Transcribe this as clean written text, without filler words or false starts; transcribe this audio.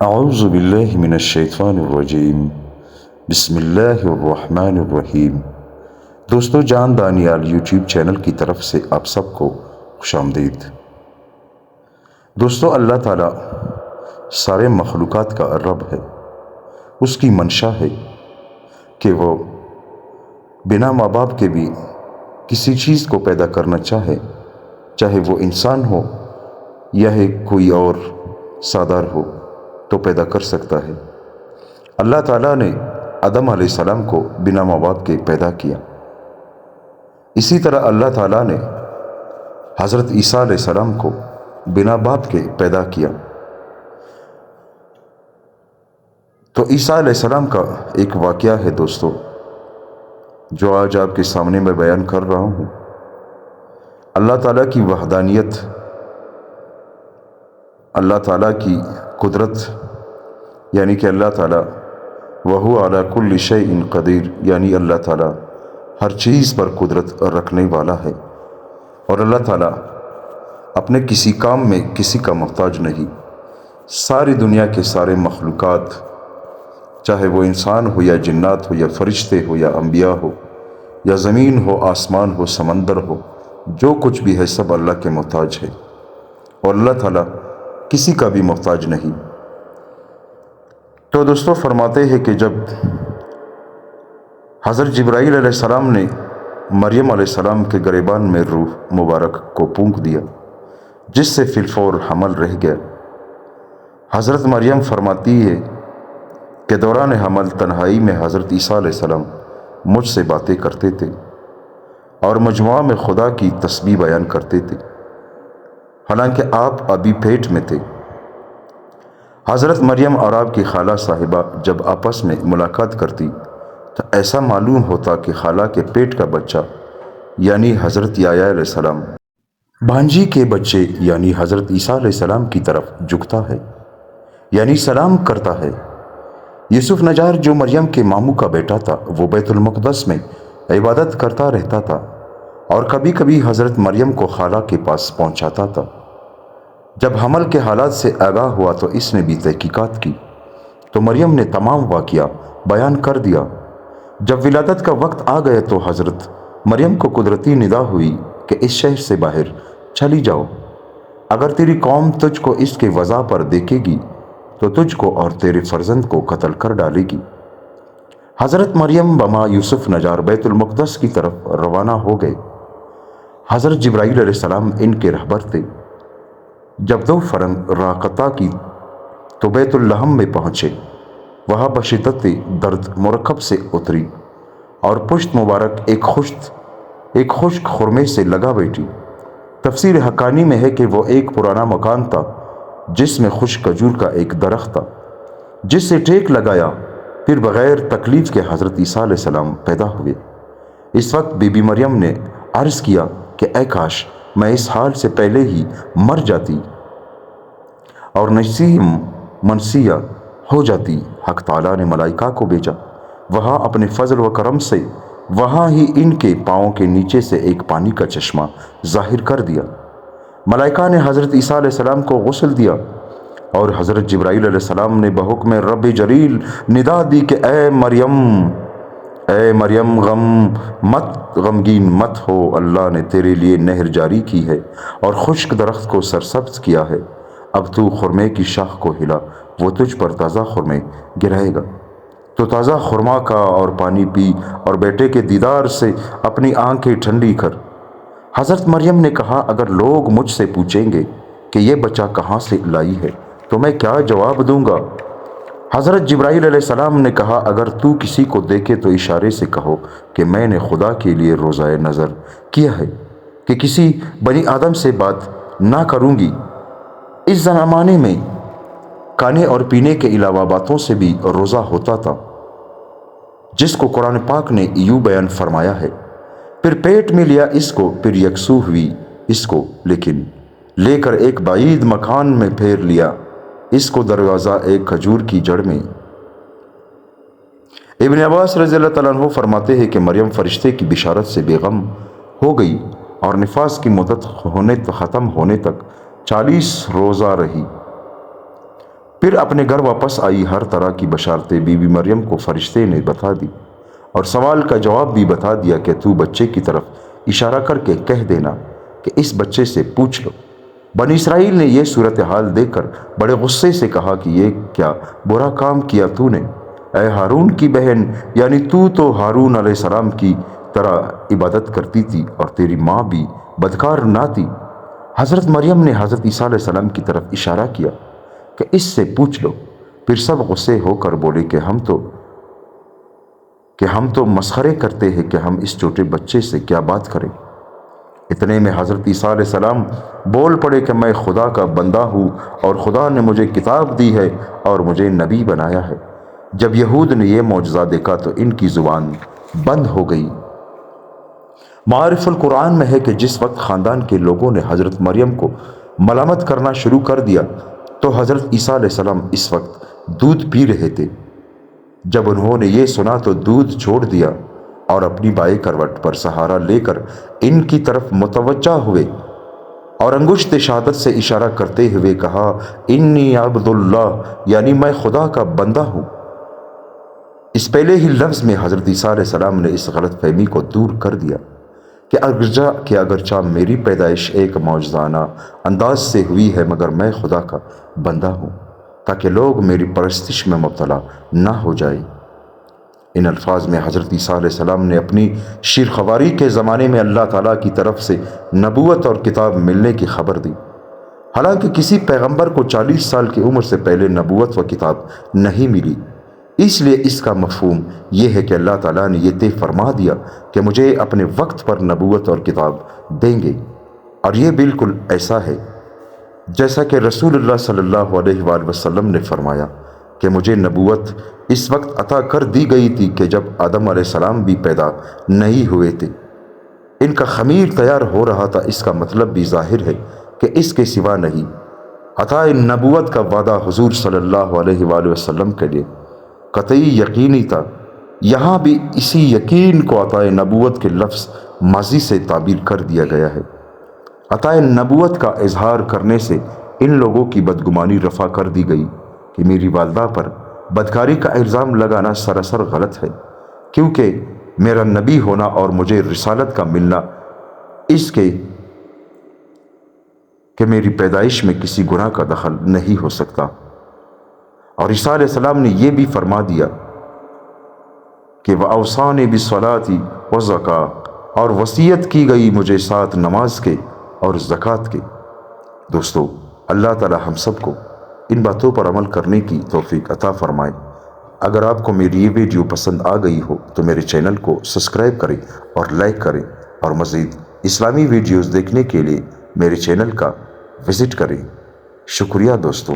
اعوذ باللہ من الشیطان الرجیم بسم اللہ الرحمن الرحیم۔ دوستو، جان دانیال یوٹیوب چینل کی طرف سے آپ سب کو خوش آمدید۔ دوستو، اللہ تعالیٰ سارے مخلوقات کا رب ہے۔ اس کی منشا ہے کہ وہ بنا ماں باپ کے بھی کسی چیز کو پیدا کرنا چاہے وہ انسان ہو یا کوئی اور سادار ہو تو پیدا کر سکتا ہے۔ اللہ تعالیٰ نے آدم علیہ السلام کو بنا ماں باپ کے پیدا کیا۔ اسی طرح اللہ تعالیٰ نے حضرت عیسیٰ علیہ السلام کو بنا باپ کے پیدا کیا۔ تو عیسیٰ علیہ السلام کا ایک واقعہ ہے دوستو، جو آج آپ کے سامنے میں بیان کر رہا ہوں۔ اللہ تعالیٰ کی وحدانیت، اللہ تعالیٰ کی قدرت، یعنی کہ اللہ تعالیٰ وَهُوَ عَلَى كُلِّ شَيْءٍ قدیر، یعنی اللہ تعالیٰ ہر چیز پر قدرت رکھنے والا ہے، اور اللہ تعالیٰ اپنے کسی کام میں کسی کا محتاج نہیں۔ ساری دنیا کے سارے مخلوقات، چاہے وہ انسان ہو یا جنات ہو یا فرشتے ہو یا انبیاء ہو یا زمین ہو، آسمان ہو، سمندر ہو، جو کچھ بھی ہے سب اللہ کے محتاج ہے، اور اللہ تعالیٰ کسی کا بھی محتاج نہیں۔ تو دوستو، فرماتے ہیں کہ جب حضرت جبرائیل علیہ السلام نے مریم علیہ السلام کے گریبان میں روح مبارک کو پھونک دیا، جس سے فی الفور حمل رہ گیا۔ حضرت مریم فرماتی ہے کہ دوران حمل تنہائی میں حضرت عیسیٰ علیہ السلام مجھ سے باتیں کرتے تھے اور مجموعہ میں خدا کی تسبیح بیان کرتے تھے، حالانکہ آپ ابھی پیٹ میں تھے۔ حضرت مریم اور آپ کی خالہ صاحبہ جب آپس میں ملاقات کرتی تو ایسا معلوم ہوتا کہ خالہ کے پیٹ کا بچہ یعنی حضرت یحییٰ علیہ السلام بھانجی کے بچے یعنی حضرت عیسیٰ علیہ السلام کی طرف جھکتا ہے، یعنی سلام کرتا ہے۔ یوسف نجار جو مریم کے ماموں کا بیٹا تھا، وہ بیت المقدس میں عبادت کرتا رہتا تھا اور کبھی کبھی حضرت مریم کو خالہ کے پاس پہنچاتا تھا۔ جب حمل کے حالات سے آگاہ ہوا تو اس نے بھی تحقیقات کی، تو مریم نے تمام واقعہ بیان کر دیا۔ جب ولادت کا وقت آ گیا تو حضرت مریم کو قدرتی ندا ہوئی کہ اس شہر سے باہر چلی جاؤ، اگر تیری قوم تجھ کو اس کے وضع پر دیکھے گی تو تجھ کو اور تیرے فرزند کو قتل کر ڈالے گی۔ حضرت مریم بما یوسف نجار بیت المقدس کی طرف روانہ ہو گئے۔ حضرت جبرائیل علیہ السلام ان کے رہبر تھے۔ جب دو فرنگ راقطہ کی تو بیت اللحم میں پہنچے، وہاں بشدت درد مرکب سے اتری اور پشت مبارک ایک خشک خرمے سے لگا بیٹھی۔ تفسیر حقانی میں ہے کہ وہ ایک پرانا مکان تھا جس میں خشک کھجور کا ایک درخت تھا، جس سے ٹیک لگایا پھر بغیر تکلیف کے حضرت عیسیٰ علیہ السلام پیدا ہوئے۔ اس وقت بی بی مریم نے عرض کیا کہ اے کاش میں اس حال سے پہلے ہی مر جاتی اور نسیہ منسیہ ہو جاتی۔ حق تعالیٰ نے ملائکہ کو بھیجا، وہاں اپنے فضل و کرم سے وہاں ہی ان کے پاؤں کے نیچے سے ایک پانی کا چشمہ ظاہر کر دیا۔ ملائکہ نے حضرت عیسیٰ علیہ السلام کو غسل دیا اور حضرت جبرائیل علیہ السلام نے بحکم رب جلیل ندا دی کہ اے مریم غمگین مت ہو، اللہ نے تیرے لیے نہر جاری کی ہے اور خشک درخت کو سرسبز کیا ہے۔ اب تو خرمے کی شاخ کو ہلا، وہ تجھ پر تازہ خرمے گرائے گا۔ تو تازہ خرما کا اور پانی پی اور بیٹے کے دیدار سے اپنی آنکھیں ٹھنڈی کر۔ حضرت مریم نے کہا، اگر لوگ مجھ سے پوچھیں گے کہ یہ بچہ کہاں سے لائی ہے تو میں کیا جواب دوں گا؟ حضرت جبرائیل علیہ السلام نے کہا، اگر تو کسی کو دیکھے تو اشارے سے کہو کہ میں نے خدا کے لیے روزہ نظر کیا ہے کہ کسی بنی آدم سے بات نہ کروں گی۔ اس زمانے میں کھانے اور پینے کے علاوہ باتوں سے بھی روزہ ہوتا تھا، جس کو قرآن پاک نے یوں بیان فرمایا ہے، پھر پیٹ میں لیا اس کو، پھر یکسو ہوئی اس کو، لیکن لے کر ایک بعید مکان میں پھیر لیا اس کو، دروازہ ایک کھجور کی جڑ میں۔ ابن عباس رضی اللہ تعالیٰ عنہ فرماتے ہیں کہ مریم فرشتے کی بشارت سے بے غم ہو گئی اور نفاس کی مدت ختم ہونے تک 40 روزہ رہی۔ پھر اپنے گھر واپس آئی، ہر طرح کی بشارتیں بی بی مریم کو فرشتے نے بتا دی اور سوال کا جواب بھی بتا دیا کہ تو بچے کی طرف اشارہ کر کے کہہ دینا کہ اس بچے سے پوچھ لو۔ بنی اسرائیل نے یہ صورتحال دیکھ کر بڑے غصے سے کہا کہ یہ کیا برا کام کیا تو نے، اے ہارون کی بہن، یعنی تو ہارون علیہ السلام کی طرح عبادت کرتی تھی اور تیری ماں بھی بدکار نہ تھی۔ حضرت مریم نے حضرت عیسیٰ علیہ السلام کی طرف اشارہ کیا کہ اس سے پوچھ لو۔ پھر سب غصے ہو کر بولے کہ ہم تو مسخرے کرتے ہیں کہ ہم اس چھوٹے بچے سے کیا بات کریں۔ اتنے میں حضرت عیسیٰ علیہ السلام بول پڑے کہ میں خدا کا بندہ ہوں اور خدا نے مجھے کتاب دی ہے اور مجھے نبی بنایا ہے۔ جب یہود نے یہ معجزہ دیکھا تو ان کی زبان بند ہو گئی۔ معارف القرآن میں ہے کہ جس وقت خاندان کے لوگوں نے حضرت مریم کو ملامت کرنا شروع کر دیا تو حضرت عیسیٰ علیہ السلام اس وقت دودھ پی رہے تھے۔ جب انہوں نے یہ سنا تو دودھ چھوڑ دیا اور اپنی بائیں کروٹ پر سہارا لے کر ان کی طرف متوجہ ہوئے اور انگشت شہادت سے اشارہ کرتے ہوئے کہا، انی عبد اللہ، یعنی میں خدا کا بندہ ہوں۔ اس پہلے ہی لفظ میں حضرت عیسیٰ علیہ السلام نے اس غلط فہمی کو دور کر دیا کہ اگرچہ میری پیدائش ایک معجزانہ انداز سے ہوئی ہے مگر میں خدا کا بندہ ہوں تاکہ لوگ میری پرستش میں مبتلا نہ ہو جائیں۔ ان الفاظ میں حضرت عیسیٰ علیہ السلام نے اپنی شیرخواری کے زمانے میں اللہ تعالیٰ کی طرف سے نبوت اور کتاب ملنے کی خبر دی، حالانکہ کسی پیغمبر کو 40 سال کی عمر سے پہلے نبوت و کتاب نہیں ملی۔ اس لیے اس کا مفہوم یہ ہے کہ اللہ تعالیٰ نے یہ طے فرما دیا کہ مجھے اپنے وقت پر نبوت اور کتاب دیں گے، اور یہ بالکل ایسا ہے جیسا کہ رسول اللہ صلی اللہ علیہ وآلہ وسلم نے فرمایا کہ مجھے نبوت اس وقت عطا کر دی گئی تھی کہ جب آدم علیہ السلام بھی پیدا نہیں ہوئے تھے۔ ان کا خمیر تیار ہو رہا تھا، اس کا مطلب بھی ظاہر ہے کہ اس کے سوا نہیں۔ عطا نبوت کا وعدہ حضور صلی اللہ علیہ وآلہ وسلم کے لیے قطعی یقینی تھا۔ یہاں بھی اسی یقین کو عطا نبوت کے لفظ ماضی سے تعبیر کر دیا گیا ہے۔ عطا نبوت کا اظہار کرنے سے ان لوگوں کی بدگمانی رفع کر دی گئی کہ میری والدہ پر بدکاری کا الزام لگانا سراسر غلط ہے، کیونکہ میرا نبی ہونا اور مجھے رسالت کا ملنا اس کے کہ میری پیدائش میں کسی گناہ کا دخل نہیں ہو سکتا۔ اور عیسیٰ علیہ السلام نے یہ بھی فرما دیا کہ وَأَوْصَانِي بِالصَّلَاةِ وَالزَّكَاةِ، اور وصیت کی گئی مجھے 7 نماز کے اور زکوٰۃ کے۔ دوستو، اللہ تعالی ہم سب کو ان باتوں پر عمل کرنے کی توفیق عطا فرمائے۔ اگر آپ کو میری یہ ویڈیو پسند آ گئی ہو تو میرے چینل کو سبسکرائب کریں اور لائک کریں، اور مزید اسلامی ویڈیوز دیکھنے کے لیے میرے چینل کا وزٹ کریں۔ شکریہ دوستو۔